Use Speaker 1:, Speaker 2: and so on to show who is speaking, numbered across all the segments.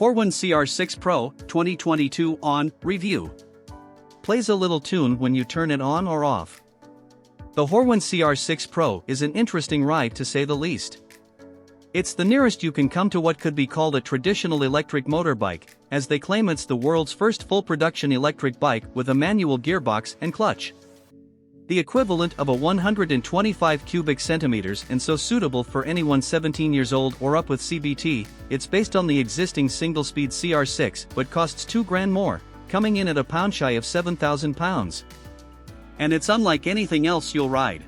Speaker 1: Horwin CR6 Pro 2022 on review. Plays a little tune when you turn it on or off. The Horwin CR6 Pro is an interesting ride to say the least. It's the nearest you can come to what could be called a traditional electric motorbike, as they claim it's the world's first full production electric bike with a manual gearbox and clutch. The equivalent of a 125 cubic centimeters, and so suitable for anyone 17 years old or up with CBT. It's based on the existing single-speed CR6 but costs $2,000 more, coming in at a pound shy of £7,000. And it's unlike anything else you'll ride.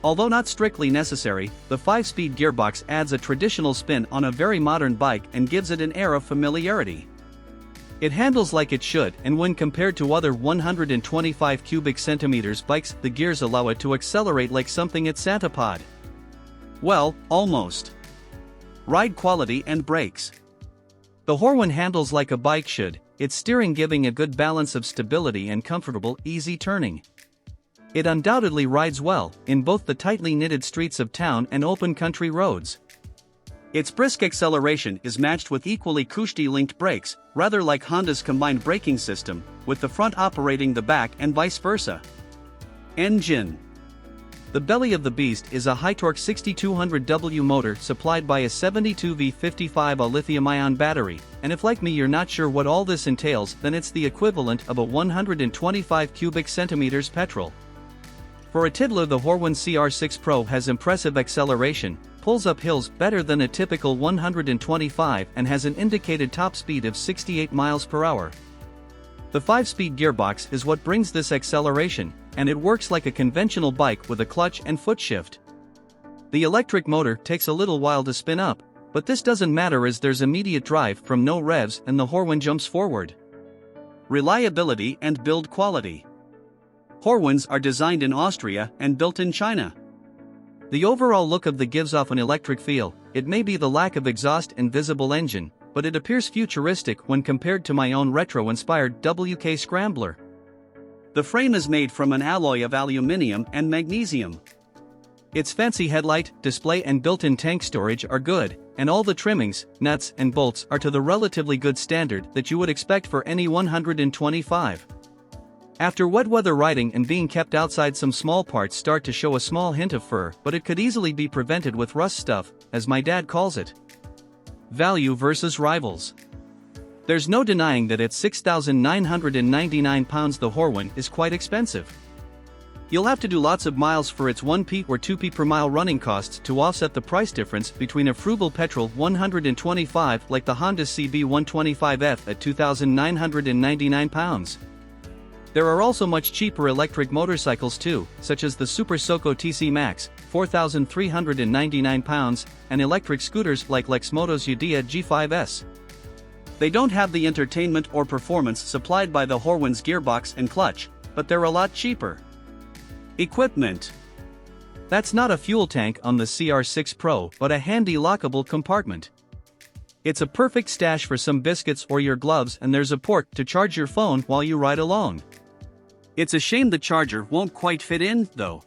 Speaker 1: Although not strictly necessary, the 5-speed gearbox adds a traditional spin on a very modern bike and gives it an air of familiarity. It handles like it should, and when compared to other 125 cubic centimeters bikes, the gears allow it to accelerate like something at Santa Pod. Well, almost. Ride quality and brakes. The Horwin handles like a bike should, its steering giving a good balance of stability and comfortable, easy turning. It undoubtedly rides well, in both the tightly knitted streets of town and open country roads. Its brisk acceleration is matched with equally cushy-linked brakes, rather like Honda's combined braking system, with the front operating the back and vice versa. Engine. The belly of the beast is a high-torque 6200W motor supplied by a 72V55A lithium-ion battery, and if like me you're not sure what all this entails, then it's the equivalent of a 125 cubic centimeters petrol. For a tiddler, the Horwin CR6 Pro has impressive acceleration, pulls up hills better than a typical 125 and has an indicated top speed of 68 miles per hour. The 5-speed gearbox is what brings this acceleration, and it works like a conventional bike with a clutch and foot shift. The electric motor takes a little while to spin up, but this doesn't matter as there's immediate drive from no revs and the Horwin jumps forward. Reliability and build quality. Horwins are designed in Austria and built in China. The overall look of the gives off an electric feel. It may be the lack of exhaust and visible engine, but it appears futuristic when compared to my own retro-inspired WK Scrambler. The frame is made from an alloy of aluminium and magnesium. Its fancy headlight, display and built-in tank storage are good, and all the trimmings, nuts and bolts are to the relatively good standard that you would expect for any 125. After wet weather riding and being kept outside, some small parts start to show a small hint of fur, but it could easily be prevented with rust stuff, as my dad calls it. Value versus rivals. There's no denying that at £6,999 the Horwin is quite expensive. You'll have to do lots of miles for its 1p or 2p per mile running costs to offset the price difference between a frugal petrol 125 like the Honda CB125F at £2,999. There are also much cheaper electric motorcycles too, such as the Super Soco TC Max, £4,399, and electric scooters like Lexmoto's Udea G5S. They don't have the entertainment or performance supplied by the Horwin's gearbox and clutch, but they're a lot cheaper. Equipment. That's not a fuel tank on the CR6 Pro, but a handy lockable compartment. It's a perfect stash for some biscuits or your gloves, and there's a port to charge your phone while you ride along. It's a shame the charger won't quite fit in, though.